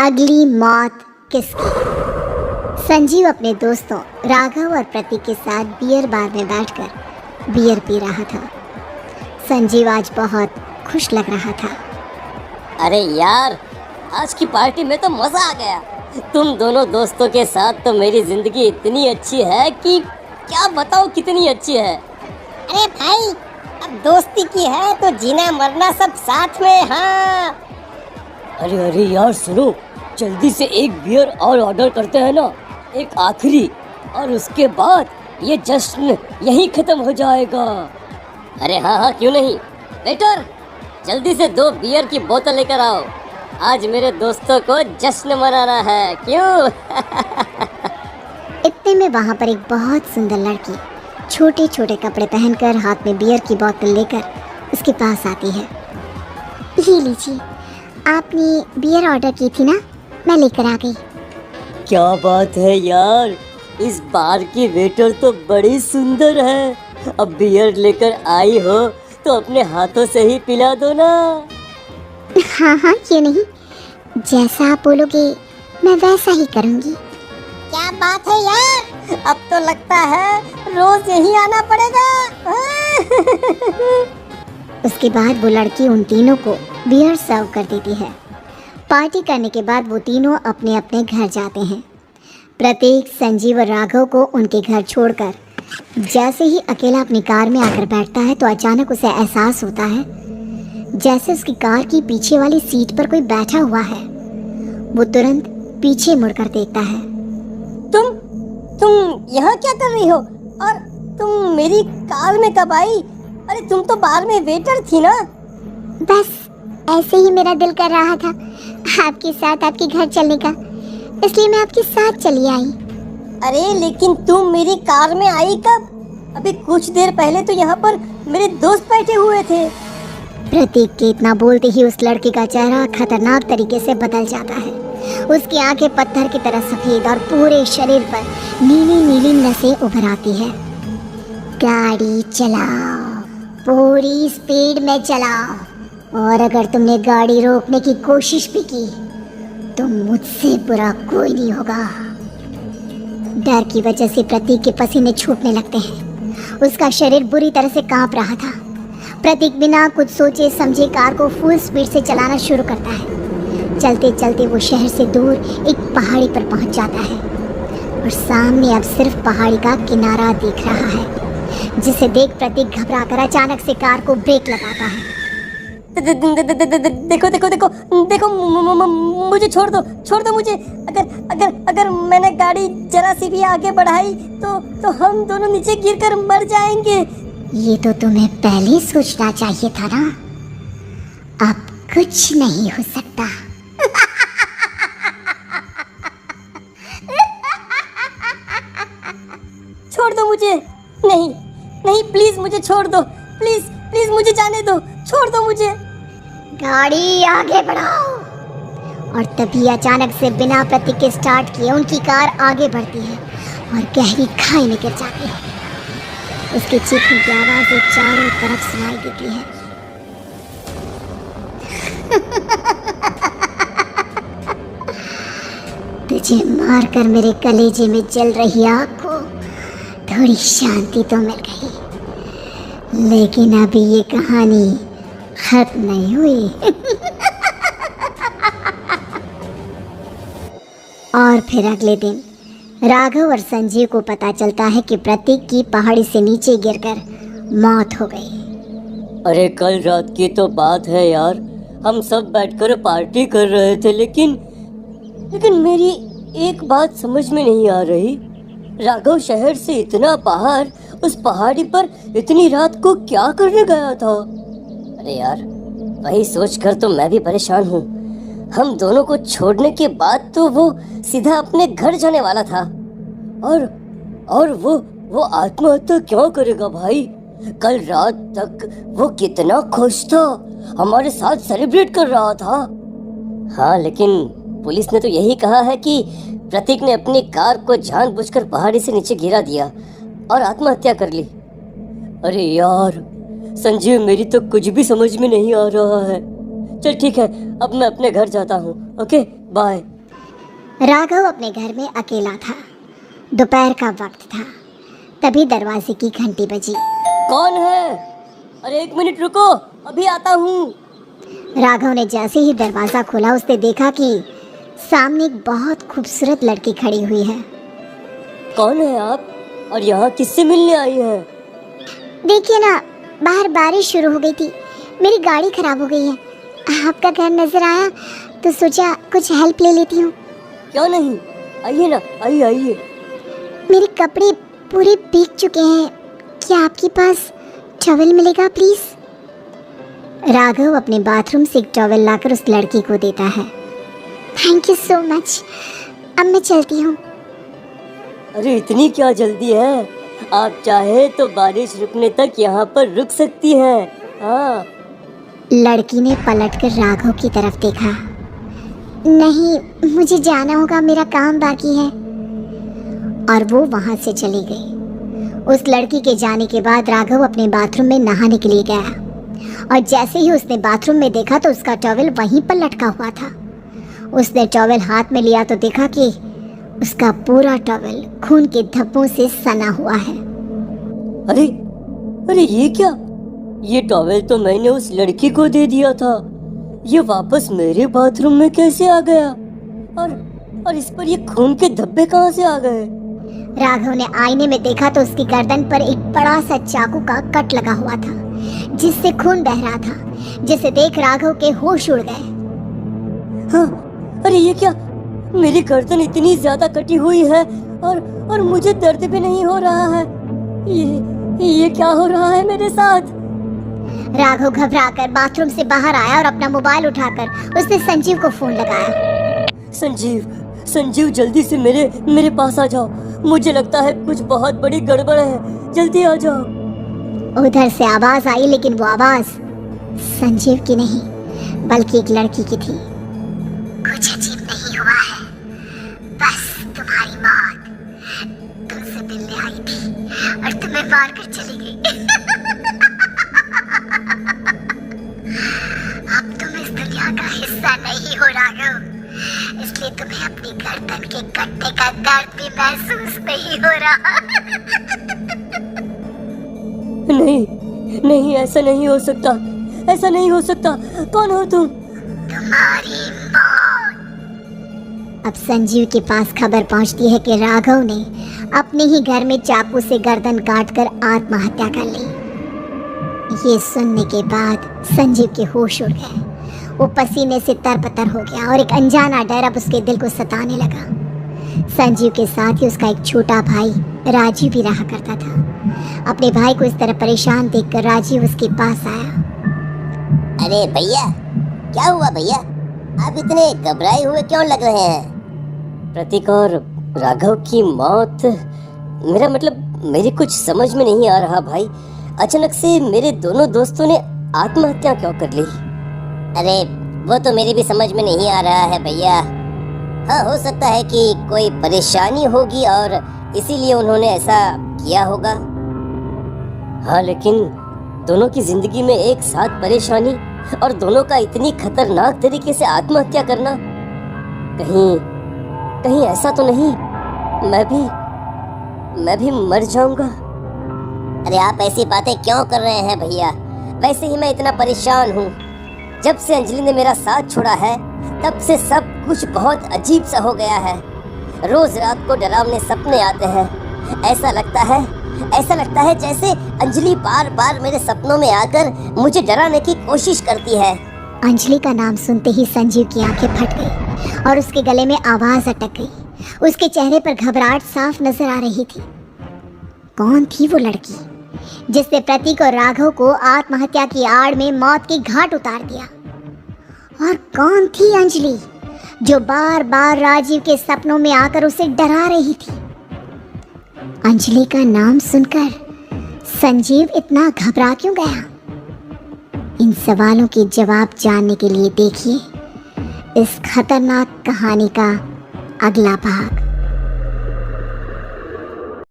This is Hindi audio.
अगली मौत किसकी? संजीव अपने दोस्तों राघव और प्रतीक के साथ बियर बार में बैठकर बियर पी रहा था। संजीव आज बहुत खुश लग रहा था। अरे यार, आज की पार्टी में तो मजा आ गया। तुम दोनों दोस्तों के साथ तो मेरी जिंदगी इतनी अच्छी है कि क्या बताओ कितनी अच्छी है। अरे भाई, अब दोस्ती की है तो जीना मरना सब साथ में। हाँ अरे यार सुनो, जल्दी से एक बियर और ऑर्डर करते हैं ना, एक आखिरी, और उसके बाद ये जश्न यहीं खत्म हो जाएगा। अरे हाँ, क्यों नहीं। वेटर, जल्दी से 2 बियर की बोतल लेकर आओ। आज मेरे दोस्तों को जश्न मनाना है, क्यों? इतने में वहाँ पर एक बहुत सुंदर लड़की छोटे छोटे कपड़े पहनकर हाथ में बियर की बोतल लेकर उसके पास आती है। ये लीजिए, आपने बियर ऑर्डर की थी ना, मैं लेकर आ गई। क्या बात है यार, इस बार की वेटर तो बड़ी सुंदर है। अब बियर लेकर आई हो तो अपने हाथों से ही पिला दो ना। हाँ, क्यों नहीं, जैसा आप बोलोगे मैं वैसा ही करूँगी। क्या बात है यार, अब तो लगता है रोज यहीं आना पड़ेगा। उसके बाद वो लड़की उन तीनों को बियर सर्व कर देती है। पार्टी करने के बाद वो तीनों अपने अपने घर जाते हैं। प्रतीक, संजीव और राघव को उनके घर छोड़कर जैसे ही अकेला अपनी कार में आकर बैठता है तो अचानक उसे एहसास होता है जैसे उसकी कार की पीछे वाली सीट पर कोई बैठा हुआ है। वो तुरंत पीछे मुड़कर देखता है। तुम यहाँ क्या कर रही हो? और तुम मेरी कार में कब आई? अरे तुम तो बार में वेटर थी ना। बस ऐसे ही मेरा दिल कर रहा था आपके साथ आपके घर चलने का, इसलिए मैं आपके साथ चली आई। अरे लेकिन तुम मेरी कार में आई कब? अभी कुछ देर पहले तो यहाँ पर मेरे दोस्त बैठे हुए थे। प्रतीक के इतना बोलते ही उस लड़के का चेहरा खतरनाक तरीके से बदल जाता है। उसकी आंखें पत्थर की तरह सफेद और पूरे शरीर पर नीली नीली नसें उभर आती है। गाड़ी चलाओ, पूरी स्पीड में चलाओ, और अगर तुमने गाड़ी रोकने की कोशिश भी की तो मुझसे बुरा कोई नहीं होगा। डर की वजह से प्रतीक के पसीने छूटने लगते हैं। उसका शरीर बुरी तरह से कांप रहा था। प्रतीक बिना कुछ सोचे समझे कार को फुल स्पीड से चलाना शुरू करता है। चलते चलते वो शहर से दूर एक पहाड़ी पर पहुंच जाता है और सामने अब सिर्फ पहाड़ी का किनारा दिख रहा है, जिसे देख प्रतीक घबराकर अचानक से कार को ब्रेक लगाता है। देखो, मुझे छोड़ दो मुझे। अगर मैंने गाड़ी जरा सी भी आगे बढ़ाई तो हम दोनों नीचे गिरकर मर जाएंगे। ये तो तुम्हें पहले सोचना चाहिए था ना। अब कुछ नहीं हो सकता। छोड़ दो मुझे। नहीं, प्लीज मुझे छोड़ दो। प्लीज मुझे जाने दो। छोड़ दो मुझे। गाड़ी आगे बढ़ाओ। और तभी अचानक से बिना प्रतीक के स्टार्ट किए उनकी कार आगे बढ़ती है और गहरी खाई में गिर जाती है। उसके चीखने की आवाज़ें चारों तरफ सुनाई देती है। तुझे मारकर मेरे कलेजे में जल रही आग को थोड़ी शांति तो मिल गई, लेकिन अभी ये कहानी खत्म नहीं हुई। और फिर अगले दिन राघव और संजीव को पता चलता है कि प्रतीक की पहाड़ी से नीचे गिरकर मौत हो गई। अरे कल रात की तो बात है यार, हम सब बैठकर पार्टी कर रहे थे, लेकिन मेरी एक बात समझ में नहीं आ रही। राघव शहर से इतना बाहर उस पहाड़ी पर इतनी रात को क्या करने गया था? अरे यार, वही सोचकर तो मैं भी परेशान हूँ। हम दोनों को छोड़ने के बाद तो वो सीधा अपने घर जाने वाला था, और वो आत्महत्या क्यों करेगा भाई? कल रात तक वो कितना खुश था, हमारे साथ सेलिब्रेट कर रहा था। हाँ, लेकिन पुलिस ने तो यही कहा है कि प्रतीक ने अपनी कार को जानबूझकर पहाड़ी से नीचे गिरा दिया और आत्महत्या कर ली। अरे यार संजीव, मेरी तो कुछ भी समझ में नहीं आ रहा है। चल ठीक है, अब मैं अपने घर जाता हूँ। Okay, bye. राघव अपने घर में अकेला था। दोपहर का वक्त था। तभी दरवाजे की घंटी बजी। कौन है? अरे 1 मिनट रुको, अभी आता हूँ। राघव ने जैसे ही दरवाज़ा खोला उसने देखा कि सामने एक बहुत खूबसूरत लड़की खड़ी हुई है। कौन है आप और यहाँ किससे मिलने आई है? देखिए ना, बाहर बारिश शुरू हो गई थी, मेरी गाड़ी खराब हो गई है। आपका घर नजर आया तो सोचा कुछ हेल्प ले लेती हूँ। क्यों नहीं, आइए ना, आइए आइए। मेरे कपड़े पूरे भीग चुके हैं, क्या आपके पास टॉवल मिलेगा प्लीज? राघव अपने बाथरूम से एक टॉवल लाकर उस लड़की को देता है। थैंक यू सो मच, अब मैं चलती हूँ। अरे इतनी क्या जल्दी है? आप चाहे तो बारिश रुकने तक यहाँ पर रुक सकती हैं। हाँ। लड़की ने पलटकर राघव की तरफ देखा। नहीं, मुझे जाना होगा, मेरा काम बाकी है। और वो वहां से चली गई। उस लड़की के जाने के बाद राघव अपने बाथरूम में नहाने के लिए गया और जैसे ही उसने बाथरूम में देखा तो उसका टॉवल वहीं पर लटका हुआ था। उसने टॉवल हाथ में लिया तो देखा कि उसका पूरा टॉवल खून के धब्बों से सना हुआ है। अरे अरे ये क्या? ये टॉवल तो मैंने उस लड़की को दे दिया था। ये वापस मेरे बाथरूम में कैसे आ गया? और इस पर ये खून के धब्बे कहाँ से आ गए? राघव ने आईने में देखा तो उसकी गर्दन पर एक बड़ा सा चाकू का कट लगा हुआ था जिससे खून बह रहा था, जिसे देख राघव के होश उड़ गए। हाँ, अरे ये क्या? मेरी गर्दन इतनी ज्यादा कटी हुई है और मुझे दर्द भी नहीं हो रहा है। ये क्या हो रहा है मेरे साथ? राघव घबराकर बाथरूम से बाहर आया और अपना मोबाइल उठाकर उसने संजीव को फोन लगाया। संजीव जल्दी से मेरे पास आ जाओ। मुझे लगता है कुछ बहुत बड़ी गड़बड़ है, जल्दी आ जाओ। उधर से आवाज आई, लेकिन वो आवाज संजीव की नहीं बल्कि एक लड़की की थी। कुछ अजीब नहीं हुआ है, बस तुम्हारी मौत तुमसे मिलने आई थी और तुम्हें मार कर चली गई। अब तुम इस दुनिया का हिस्सा नहीं हो राघव, इसलिए तुम्हें अपनी गर्दन के कटने का दर्द भी महसूस नहीं हो रहा। नहीं, ऐसा नहीं हो सकता, ऐसा नहीं हो सकता। कौन हो तुम? तुम्हारी मौत। अब संजीव के पास खबर पहुंचती है कि राघव ने अपने ही घर में चाकू से गर्दन काटकर आत्महत्या कर ली। ये सुनने के बाद संजीव के होश उड़ गए। वो पसीने से तरपतर हो गया और एक अनजाना डर अब उसके दिल को सताने लगा। संजीव के साथ ही उसका एक छोटा भाई राजीव भी रहा करता था। अपने भाई को इस तरह परेशान देखकर राजीव उसके पास आया। अरे भैया, क्या हुआ भैया? आप इतने घबराए हुए क्यों लग रहे हैं? प्रतीक और राघव की मौत, मेरा मतलब मेरी कुछ समझ में नहीं आ रहा भाई। अचानक से मेरे दोनों दोस्तों ने आत्महत्या क्यों कर ली? अरे वो तो मेरी भी समझ में नहीं आ रहा है भैया। हाँ, हो सकता है कि कोई परेशानी होगी और इसीलिए उन्होंने ऐसा किया होगा। हाँ, लेकिन दोनों की जिंदगी में एक साथ परेशानी और दोनों का इतनी खतरनाक तरीके से आत्महत्या करना, कहीं ऐसा तो नहीं मैं भी मर जाऊंगा? अरे आप ऐसी बातें क्यों कर रहे हैं भैया? वैसे ही मैं इतना परेशान हूँ। जब से अंजलि ने मेरा साथ छोड़ा है तब से सब कुछ बहुत अजीब सा हो गया है। रोज रात को डरावने सपने आते हैं। ऐसा लगता है जैसे अंजलि बार बार मेरे सपनों में आकर मुझे डराने की कोशिश करती है। अंजलि का नाम सुनते ही संजीव की आंखें फट गई और उसके गले में आवाज अटक गई। उसके चेहरे पर घबराहट साफ नजर आ रही थी। कौन थी वो लड़की जिसने प्रतीक और राघव को आत्महत्या की आड़ में मौत की घाट उतार दिया? और कौन थी अंजलि जो बार बार राजीव के सपनों में आकर उसे डरा रही थी? अंजलि का नाम सुनकर संजीव इतना घबरा क्यों गया? इन सवालों के जवाब जानने के लिए देखिए इस खतरनाक कहानी का अगला भाग।